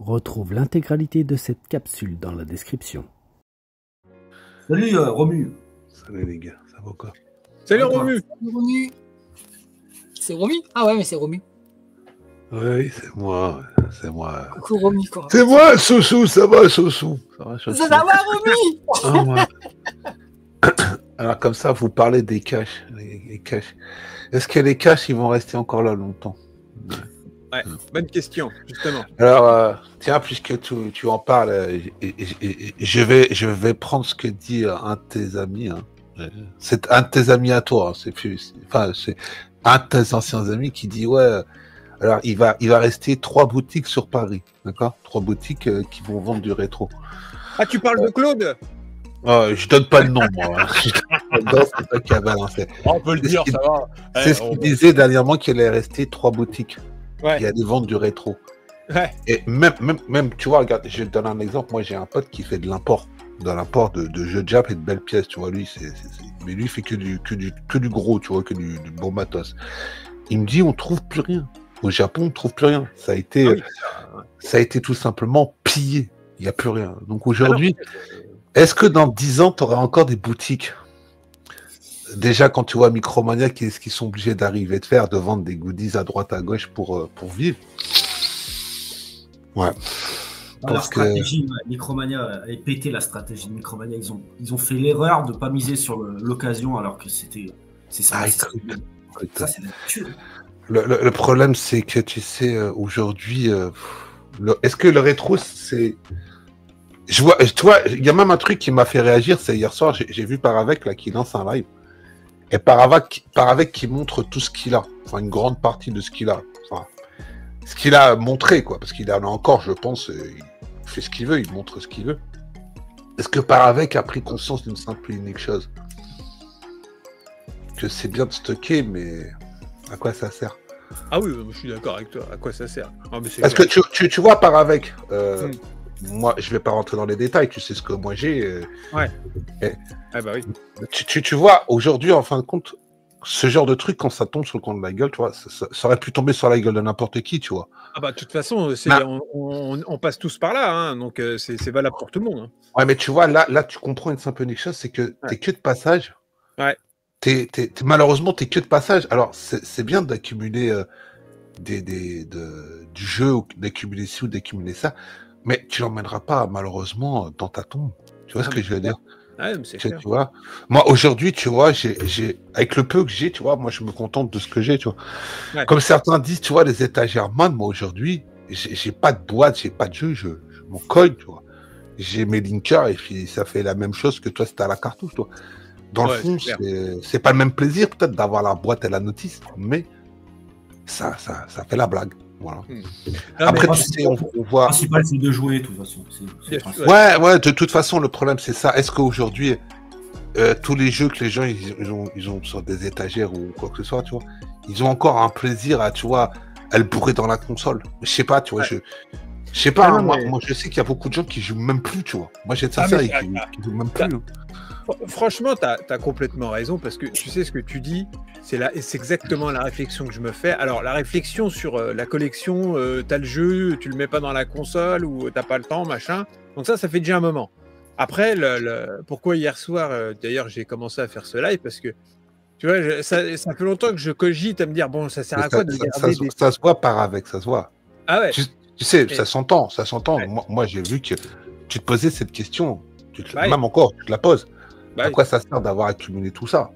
Retrouve l'intégralité de cette capsule dans la description. Salut Romu. Salut les gars, ça va quoi? Salut Romu. Salut Romu. C'est Romu? Ah ouais, mais c'est Romu. Oui, c'est moi, c'est moi. Coucou Romu, quoi. C'est moi, Soussou, ça va, Soussou? Ça va, Romu? Ah, ouais. Alors comme ça, vous parlez des caches. Les caches. Est-ce que les caches, ils vont rester encore là longtemps? Ouais, bonne question, justement. Alors, tiens, puisque tu en parles, je vais prendre ce que dit un de tes amis. Hein. C'est un de tes amis à toi. Hein. C'est un de tes anciens amis qui dit ouais. Alors, il va rester 3 boutiques sur Paris, d'accord? 3 boutiques qui vont vendre du rétro. Ah, tu parles de Claude? Je donne pas le nom, moi. C'est toi qui as balancé. On peut le dire, ça va. C'est ce qu'il disait dernièrement qu'il allait rester 3 boutiques. Ouais. Il y a des ventes du rétro. Ouais. Et même, tu vois, regarde, je vais te donner un exemple. Moi, j'ai un pote qui fait de l'import. De l'import de jeux de Jap et de belles pièces, tu vois. Lui, mais lui, il fait que du gros, tu vois, que du bon matos. Il me dit, on trouve plus rien. Au Japon, on trouve plus rien. Ça a été tout simplement pillé. Il n'y a plus rien. Donc aujourd'hui, est-ce que dans 10 ans, tu auras encore des boutiques? Déjà, quand tu vois Micromania, qu'est-ce qu'ils sont obligés d'arriver de faire, de vendre des goodies à droite à gauche pour vivre? Ouais. Leur stratégie, Micromania a pété la stratégie de Micromania. Ils ont fait l'erreur de ne pas miser sur l'occasion alors que c'est ça. Ça, c'est le problème, c'est que tu sais, aujourd'hui, est-ce que le rétro, c'est... Tu vois, il y a même un truc qui m'a fait réagir, c'est hier soir, j'ai vu Paravec là, qui lance un live. Et Paravec qui montre tout ce qu'il a, enfin une grande partie de ce qu'il a, enfin ce qu'il a montré quoi, parce qu'il en a encore, je pense, il fait ce qu'il veut, il montre ce qu'il veut. Est-ce que Paravec a pris conscience d'une simple et unique chose, que c'est bien de stocker, mais à quoi ça sert? Ah oui, je suis d'accord avec toi. À quoi ça sert? Parce que tu vois Paravec. Moi, je vais pas rentrer dans les détails, tu sais ce que moi j'ai. Ouais. Ah bah oui. Tu vois, aujourd'hui, en fin de compte, ce genre de truc, quand ça tombe sur le compte de la gueule, tu vois, ça aurait pu tomber sur la gueule de n'importe qui, tu vois. Ah bah de toute façon, on passe tous par là, hein, donc c'est valable pour tout le monde. Hein. Ouais, mais tu vois, là, tu comprends une simple unique chose, c'est que t'es que de passage. Ouais. Malheureusement, t'es que de passage. Alors, c'est bien d'accumuler du jeu, ou d'accumuler ci ou d'accumuler ça. Mais tu l'emmèneras pas, malheureusement, dans ta tombe. Tu vois ce que je veux dire? Ouais, mais c'est clair. Tu vois, moi, aujourd'hui, tu vois, avec le peu que j'ai, tu vois, moi, je me contente de ce que j'ai, tu vois. Ouais. Comme certains disent, tu vois, les étagères man, moi, aujourd'hui, j'ai pas de boîte, j'ai pas de jeu, je m'en cogne, tu vois. J'ai mes linkers et puis ça fait la même chose que toi, c'était à la cartouche, toi. Dans le fond, c'est pas le même plaisir, peut-être, d'avoir la boîte et la notice, mais ça fait la blague. Voilà. Après, tu sais, on voit. Le principal, c'est de jouer, de toute façon. Ouais, de toute façon, le problème, c'est ça. Est-ce qu'aujourd'hui, tous les jeux que les gens ils ont sur des étagères ou quoi que ce soit, tu vois, ils ont encore un plaisir à, tu vois, à le bourrer dans la console. Je sais pas, tu vois, je sais pas. Moi, je sais qu'il y a beaucoup de gens qui jouent même plus, tu vois. Moi, j'ai de ça et qui jouent même plus. Franchement, tu as complètement raison, parce que tu sais ce que tu dis, c'est exactement la réflexion que je me fais. Alors, la réflexion sur la collection, tu as le jeu, tu le mets pas dans la console, ou t'as pas le temps, machin. Donc ça fait déjà un moment. Après, pourquoi hier soir, d'ailleurs, j'ai commencé à faire ce live, parce que, tu vois, ça fait longtemps que je cogite à me dire, bon, ça sert à quoi de garder ça se voit Paravec, ça se voit. Ah ouais. Tu sais, ça s'entend. Ouais. Moi, j'ai vu que tu te posais cette question, même encore, tu te la poses. À quoi ça sert d'avoir accumulé tout ça?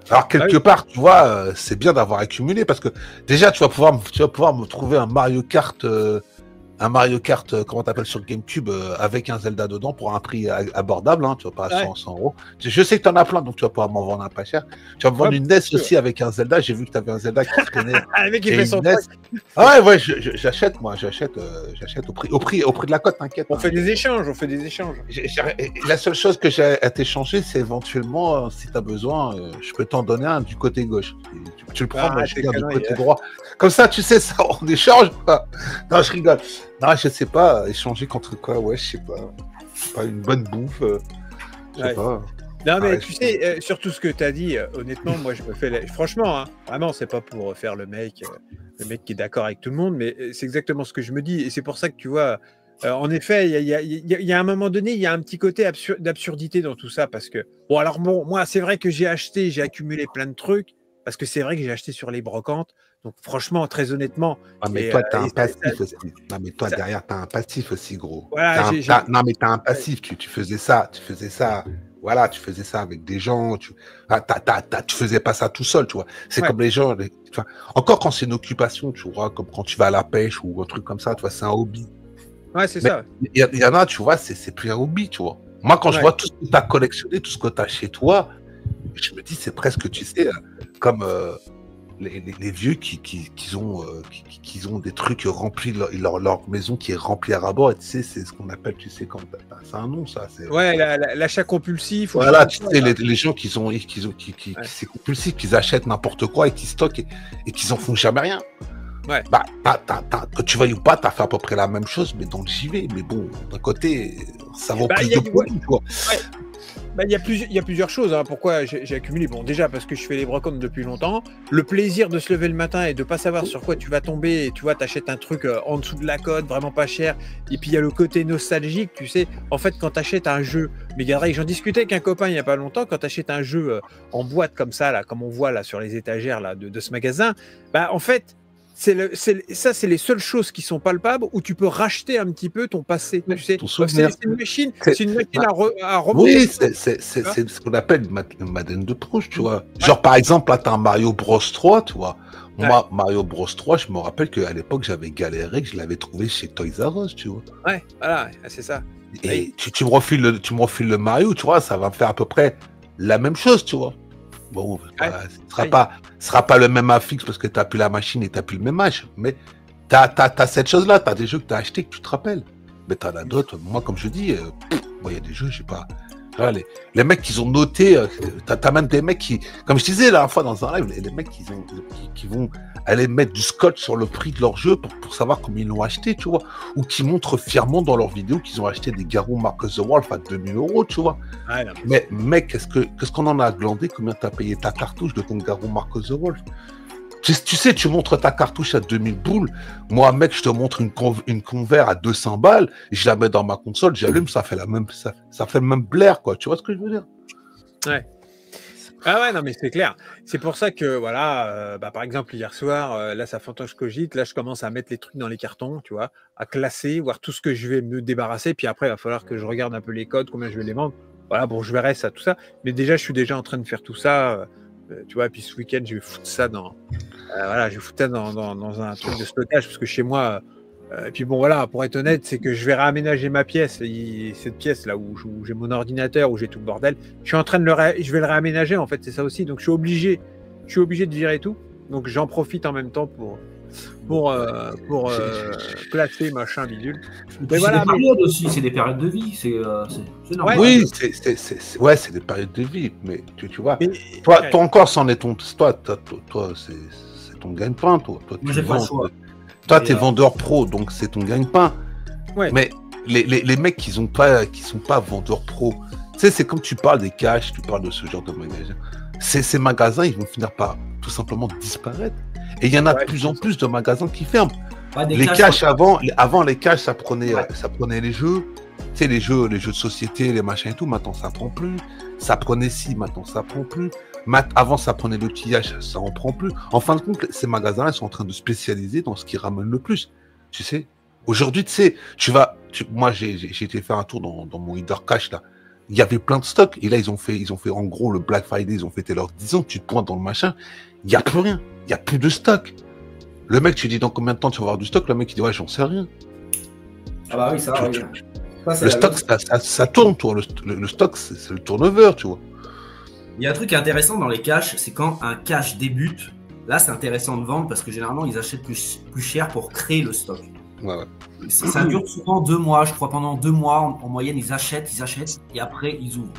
Alors, quelque part, tu vois, c'est bien d'avoir accumulé parce que déjà, tu vas pouvoir me trouver un Mario Kart, comment t'appelles, sur GameCube avec un Zelda dedans pour un prix abordable, hein, tu vas pas à 100 euros. Je sais que t'en as plein, donc tu vas pouvoir m'en vendre un pas cher. Tu vas me vendre une NES aussi avec un Zelda. J'ai vu que t'avais un Zelda qui se connaît. Le mec, il fait son truc. Ah ouais, j'achète au prix de la cote, t'inquiète. On fait des échanges. La seule chose que j'ai à t'échanger, c'est éventuellement, si t'as besoin, je peux t'en donner un du côté gauche. Tu le prends, moi je viens du côté droit. Comme ça, tu sais, ça, on échange. Non, je rigole. Non, je sais pas, échanger contre quoi, ouais, je sais pas. Pas une bonne bouffe, je sais pas. Non, mais tu sais, sur tout ce que tu as dit, honnêtement, moi, je me fais... Franchement, hein, vraiment, c'est pas pour faire le mec qui est d'accord avec tout le monde, mais c'est exactement ce que je me dis. Et c'est pour ça que, tu vois, En effet, il y a un moment donné, il y a un petit côté d'absurdité dans tout ça parce que, bon, alors bon, moi, c'est vrai que j'ai accumulé plein de trucs parce que c'est vrai que j'ai acheté sur les brocantes. Donc, franchement, très honnêtement. Ah, mais toi, t'as un passif aussi. Non, mais toi, derrière, t'as un passif aussi, gros. Voilà, non, mais t'as un passif. Tu faisais ça. Voilà, tu faisais ça avec des gens. Tu faisais pas ça tout seul, tu vois. C'est comme les gens. Tu vois. Encore quand c'est une occupation, tu vois, comme quand tu vas à la pêche ou un truc comme ça, tu vois, c'est un hobby. Ouais, c'est ça. Il y en a, tu vois, c'est plus un hobby, tu vois. Moi, quand je vois tout ce que tu as collectionné, tout ce que tu as chez toi, je me dis, c'est presque, tu sais, comme les vieux qui ont des trucs remplis, leur maison qui est remplie à rabord, et tu sais, c'est ce qu'on appelle, tu sais, c'est un nom, ça. Ouais, l'achat compulsif. Voilà, tu sais, les gens c'est compulsif, qu'ils achètent n'importe quoi et qui stockent et qu'ils en font jamais rien. Ouais. Bah, que tu veuilles ou pas, t'as fait à peu près la même chose, mais dans le JV. Mais bon, d'un côté, ça vaut plus de produits, tu vois. Ouais. Bah, il y a plusieurs choses. Hein. Pourquoi j'ai accumulé? Bon, déjà parce que je fais les brocantes depuis longtemps. Le plaisir de se lever le matin et de pas savoir sur quoi tu vas tomber. Et tu vois, t'achètes un truc en dessous de la cote, vraiment pas cher. Et puis il y a le côté nostalgique, tu sais. En fait, quand t'achètes un jeu, mais Gadrey, j'en discutais avec un copain il y a pas longtemps. Quand t'achètes un jeu en boîte comme ça, là, comme on voit là sur les étagères là de ce magasin, bah en fait. C'est les seules choses qui sont palpables où tu peux racheter un petit peu ton passé. Tu sais, c'est une machine à remonter. Oui, c'est ce qu'on appelle une Madeleine de Proust, tu vois. Genre, par exemple, là, t'as un Mario Bros 3, tu vois. Moi, Mario Bros 3, je me rappelle qu'à l'époque, j'avais galéré, que je l'avais trouvé chez Toys R Us, tu vois. Ouais, voilà, c'est ça. Et tu me refiles le Mario, tu vois, ça va me faire à peu près la même chose, tu vois. Bon, ce sera pas le même affixe parce que tu n'as plus la machine et tu n'as plus le même âge. Mais tu as cette chose-là. Tu as des jeux que tu as achetés que tu te rappelles. Mais tu en as d'autres. Moi, comme je dis, il y a des jeux, je sais pas. Là, les mecs qui ont noté, tu as même des mecs qui, comme je disais la dernière fois dans un live, les mecs qui vont aller mettre du scotch sur le prix de leur jeu pour savoir combien ils l'ont acheté, tu vois. Ou qui montrent fièrement dans leurs vidéos qu'ils ont acheté des Garou Marcus the Wolf à 2000 €, tu vois. Ouais, mais mec, qu'est-ce qu'on en a glandé? Combien t'as payé ta cartouche de ton Garou Marcus the Wolf? Tu sais, tu montres ta cartouche à 2000 boules. Moi, mec, je te montre une Convert à 200 balles, je la mets dans ma console, j'allume, ça fait le même blaire, quoi. Tu vois ce que je veux dire? Ouais. Ah ouais, non, mais c'est clair. C'est pour ça que, voilà, par exemple, hier soir, là, ça fait longtemps que je cogite. Là, je commence à mettre les trucs dans les cartons, tu vois, à classer, voir tout ce que je vais me débarrasser. Puis après, il va falloir que je regarde un peu les codes, combien je vais les vendre. Voilà, bon, je verrai ça, tout ça. Mais déjà, je suis déjà en train de faire tout ça. Tu vois, et puis ce week-end, je vais foutre ça dans un truc de stockage parce que chez moi, et puis bon, voilà, pour être honnête, c'est que je vais réaménager ma pièce, cette pièce là où j'ai mon ordinateur, où j'ai tout le bordel. Je suis en train de je vais le réaménager en fait, c'est ça aussi. Donc je suis obligé de virer tout. Donc j'en profite en même temps pour placer machin bidule. Mais voilà, des périodes aussi, c'est des périodes de vie, c'est normal. Oui, c'est des périodes de vie, mais tu vois, mais, toi encore, c'en est toi, c'est ton gagne-pain, toi. Moi, j'ai pas le choix. Toi, t'es vendeur pro, donc c'est ton gagne-pain. Ouais. Mais les mecs qui sont pas vendeurs pro, tu sais, c'est comme tu parles des caches, tu parles de ce genre de magasins. Ces magasins, ils vont finir par tout simplement disparaître. Et il y en a de plus en plus de magasins qui ferment. Les caches avant, les caches, ça prenait les jeux. Tu sais, les jeux de société, les machins et tout, maintenant ça prend plus. Ça prenait ci, maintenant ça prend plus. Avant ça prenait le pillage, ça en prend plus. En fin de compte, ces magasins-là sont en train de spécialiser dans ce qui ramène le plus. Tu sais, aujourd'hui, tu sais, moi j'ai été faire un tour dans mon Hidder Cash là. Il y avait plein de stocks. Et là, ils ont fait en gros le Black Friday, ils ont fêté leurs 10 ans. Tu te pointes dans le machin, il n'y a plus rien. Il n'y a plus de stock. Le mec, tu dis dans combien de temps tu vas avoir du stock? Le mec, il dit ouais, j'en sais rien. Ah bah oui, ça va. Le stock, ça tourne, toi. Le stock, c'est le turnover, tu vois. Il y a un truc intéressant dans les caches, c'est quand un cache débute. Là, c'est intéressant de vendre parce que généralement, ils achètent plus cher pour créer le stock. Ouais. Ça dure souvent 2 mois, je crois. Pendant 2 mois, en moyenne, ils achètent et après, ils ouvrent.